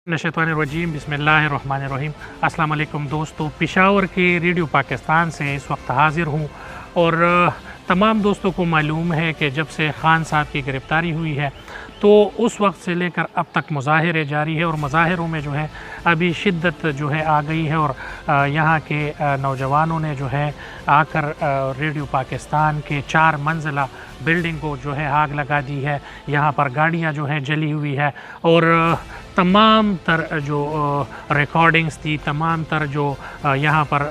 नशैतानिर्रजीम बिस्मिल्लाहिर्रहमानिर्रहीम। अस्सलाम वालेकुम दोस्तों, पेशावर के रेडियो पाकिस्तान से इस वक्त हाज़िर हूँ और तमाम दोस्तों को मालूम है कि जब से ख़ान साहब की गिरफ़्तारी हुई है तो उस वक्त से लेकर अब तक मुज़ाहिरे जारी है और मुज़ाहिरों में जो है अभी शिद्दत जो है आ गई है और यहाँ के नौजवानों ने जो है आकर रेडियो पाकिस्तान के 4 मंजिला बिल्डिंग को जो है आग लगा दी है। यहाँ पर गाड़ियाँ जो हैं जली हुई है और तमाम तर जो रिकॉर्डिंग्स थी, तमाम तर जो यहाँ पर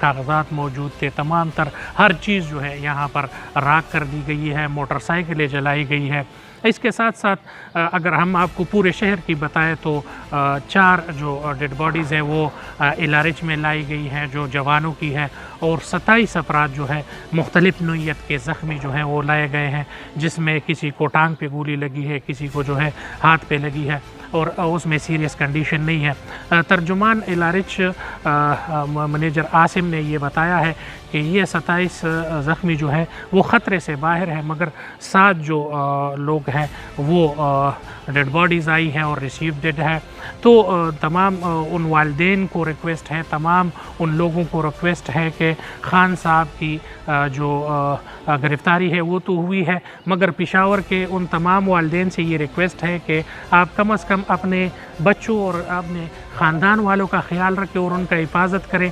कागज़ात मौजूद थे, तमाम तर हर चीज़ जो है यहाँ पर राख कर दी गई है, मोटरसाइकिलें जलाई गई है। इसके साथ साथ अगर हम आपको पूरे शहर की बताएं तो 4 जो डेड बॉडीज़ हैं वो इलारिच में लाई गई हैं जो जवानों की है और 27 अफराद जो है मुख्तलिफ़ नौइयत के ज़ख्मी जो हैं वो लाए गए हैं, जिसमें किसी को टांग पे गोली लगी है, किसी को जो है हाथ पे लगी है और उसमें सीरियस कंडीशन नहीं है। तर्जुमान इलारिच मैनेजर आसिम ने ये बताया है कि ये 27 ज़ख्मी जो है वो ख़तरे से बाहर है, मगर 7 जो लोग हैं वो डेड बॉडीज़ आई हैं और रिसीव डेड है। तो तमाम उन वालिदैन को रिक्वेस्ट है, तमाम उन लोगों को रिक्वेस्ट है कि ख़ान साहब की जो गिरफ़्तारी है वो तो हुई है, मगर पेशावर के उन तमाम वालिदैन से ये रिक्वेस्ट है कि आप कम अज़ कम अपने बच्चों और अपने ख़ानदान वालों का ख्याल रखें और उनका हिफाजत करें।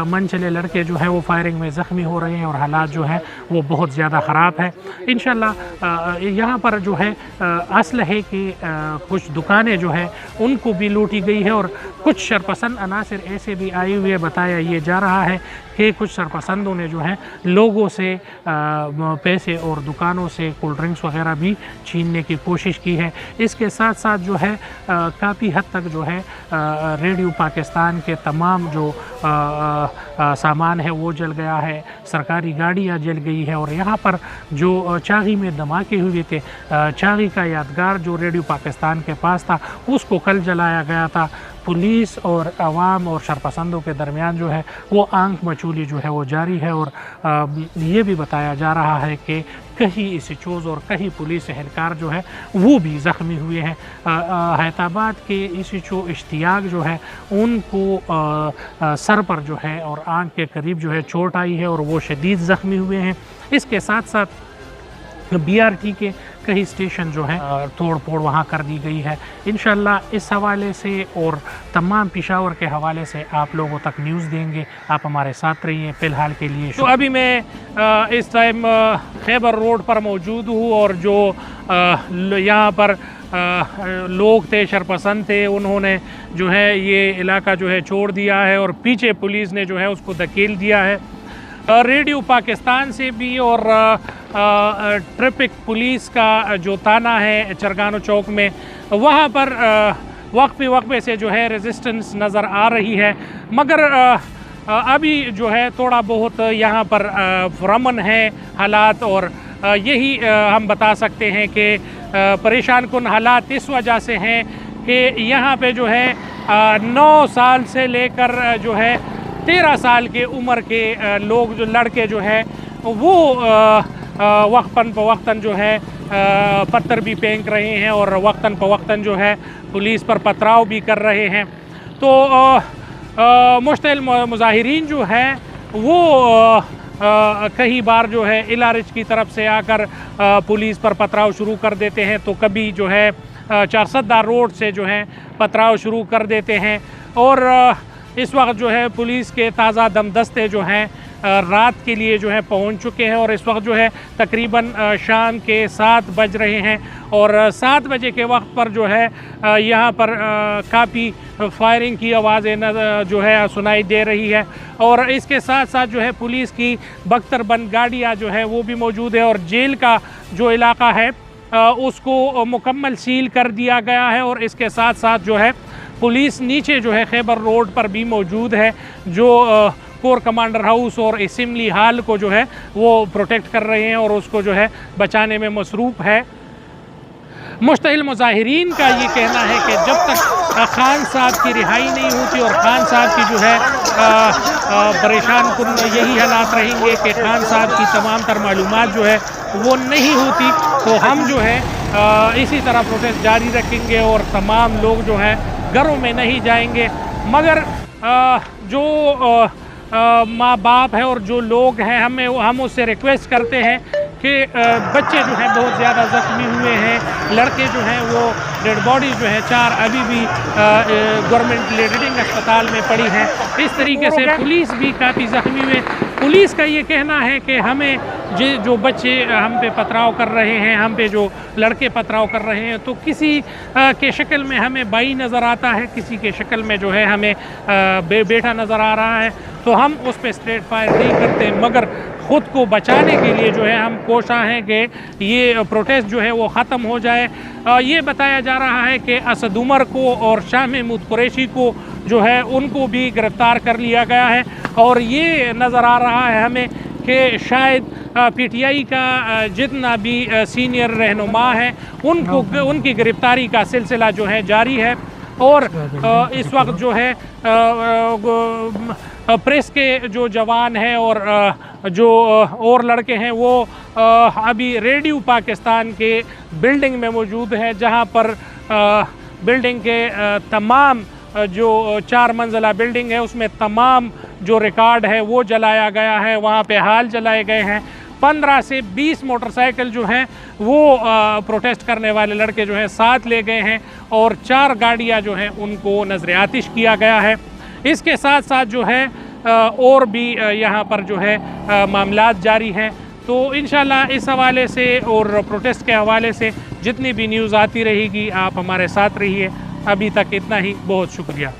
मनचले लड़के जो हैं वो फायरिंग में ज़ख्मी हो रहे हैं और हालात जो हैं वो बहुत ज़्यादा ख़राब है। इंशाअल्लाह यहाँ पर जो है असल है कि कुछ दुकानें जो हैं उनको भी लूटी गई है और कुछ शरपसंद अनासर ऐसे भी आए हुए बताया ये जा रहा है कि कुछ शरपसंदों ने जो है लोगों से पैसे और दुकानों से कोल्ड ड्रिंक्स वगैरह भी छीनने की कोशिश की है। इसके साथ साथ जो है काफ़ी हद तक जो है रेडियो पाकिस्तान के तमाम जो सामान है वो जल गया है, सरकारी गाड़ियाँ जल गई है और यहाँ पर जो चागी में धमाके हुए थे, चागी का यादगार जो रेडियो पाकिस्तान के पास था उसको कल जलाया गया था। पुलिस और आवाम और शरपसंदों के दरमियान जो है वो आंख मचोली जो है वो जारी है और ये भी बताया जा रहा है कि कहीं इसीचोज़ और कहीं पुलिस एहलकार जो है वो भी ज़ख्मी हुए हैं। हैदराबाद के इसीचो इश्तियाक जो है उनको सर पर जो है और आंख के करीब जो है चोट आई है और वो शदीद ज़ख्मी हुए हैं। इसके साथ साथ BRT के कई स्टेशन जो है तोड़ फोड़ वहाँ कर दी गई है। इंशाअल्लाह इस हवाले से और तमाम पेशावर के हवाले से आप लोगों तक न्यूज़ देंगे, आप हमारे साथ रहिए। फ़िलहाल के लिए तो अभी मैं इस टाइम खैबर रोड पर मौजूद हूँ और जो यहाँ पर लोग थे, शरपसंद थे, उन्होंने जो है ये इलाका जो है छोड़ दिया है और पीछे पुलिस ने जो है उसको धकेल दिया है। रेडियो पाकिस्तान से भी और ट्रैफिक पुलिस का जो थाना है चरगानो चौक में वहाँ पर वक्फे से जो है रेजिस्टेंस नज़र आ रही है, मगर अभी जो है थोड़ा बहुत यहाँ पर अमन है हालात और यही हम बता सकते हैं कि परेशान कुन हालात इस वजह से हैं कि यहाँ पे जो है 9 साल से लेकर जो है 13 साल के उम्र के लोग जो लड़के जो है वो वक्तन फ़वक्तन जो है पत्थर भी फेंक रहे हैं और वक्तन फ़वक्तन जो है पुलिस पर पथराव भी कर रहे हैं। तो मुश्तिल मुज़ाहिरीन जो है वो कई बार जो है इलारिच की तरफ से आकर पुलिस पर पथराव शुरू कर देते हैं, तो कभी जो है चारसद्दा रोड से जो है पथराव शुरू कर देते हैं और इस वक्त जो है पुलिस के ताज़ा दम दस्ते जो हैं रात के लिए जो है पहुंच चुके हैं और इस वक्त जो है तकरीबन शाम के 7 बज रहे हैं और 7 बजे के वक्त पर जो है यहाँ पर काफ़ी फायरिंग की आवाज़ें जो है सुनाई दे रही है और इसके साथ साथ जो है पुलिस की बख्तरबंद गाड़ियाँ जो है वो भी मौजूद है और जेल का जो इलाका है उसको मुकम्मल सील कर दिया गया है और इसके साथ साथ जो है पुलिस नीचे जो है खैबर रोड पर भी मौजूद है, जो कोर कमांडर हाउस और असेंबली हॉल को जो है वो प्रोटेक्ट कर रहे हैं और उसको जो है बचाने में मसरूफ़ है। मुश्तिल मुज़ाहिरीन का ये कहना है कि जब तक ख़ान साहब की रिहाई नहीं होती और ख़ान साहब की जो है परेशान कुन यही हालात रहेंगे कि ख़ान साहब की तमाम तर मालूमात जो है वो नहीं होती, तो हम जो है इसी तरह प्रोटेस्ट जारी रखेंगे और तमाम लोग जो हैं घरों में नहीं जाएंगे। मगर जो माँ बाप है और जो लोग हैं, हम उससे रिक्वेस्ट करते हैं कि बच्चे जो हैं बहुत ज़्यादा ज़ख्मी हुए हैं, लड़के जो हैं वो डेड बॉडी जो है 4 अभी भी गवर्नमेंट रीडिंग अस्पताल में पड़ी हैं। इस तरीके से पुलिस भी काफ़ी ज़ख्मी हुए। पुलिस का ये कहना है कि हमें जो बच्चे हम पे पथराव कर रहे हैं, हम पे जो लड़के पथराव कर रहे हैं, तो किसी के शक्ल में हमें भाई नज़र आता है, किसी के शक्ल में जो है हमें बेटा नज़र आ रहा है, तो हम उस पर स्ट्रेट फायर नहीं करते। मगर ख़ुद को बचाने के लिए जो है हम कोशिश हैं कि ये प्रोटेस्ट जो है वो ख़त्म हो जाए। ये बताया जा रहा है कि असद उमर को और शाह महमूद कुरैशी को जो है उनको भी गिरफ़्तार कर लिया गया है, और ये नज़र आ रहा है हमें कि शायद PTI का जितना भी सीनियर रहनुमा है उनकी गिरफ़्तारी का सिलसिला जो है जारी है। और इस वक्त जो है प्रेस के जो जवान हैं और जो और लड़के हैं वो अभी रेडियो पाकिस्तान के बिल्डिंग में मौजूद है, जहां पर बिल्डिंग के तमाम जो 4 मंजिला बिल्डिंग है उसमें तमाम जो रिकॉर्ड है वो जलाया गया है, वहाँ पे हाल जलाए गए हैं। 15 से 20 मोटरसाइकिल जो हैं वो प्रोटेस्ट करने वाले लड़के जो हैं साथ ले गए हैं, और 4 गाड़ियाँ जो हैं उनको नज़र आतिश किया गया है। इसके साथ साथ जो है और भी यहाँ पर जो है मामलात जारी हैं। तो इंशाल्लाह इस हवाले से और प्रोटेस्ट के हवाले से जितनी भी न्यूज़ आती रहेगी आप हमारे साथ रहिए। अभी तक इतना ही, बहुत शुक्रिया।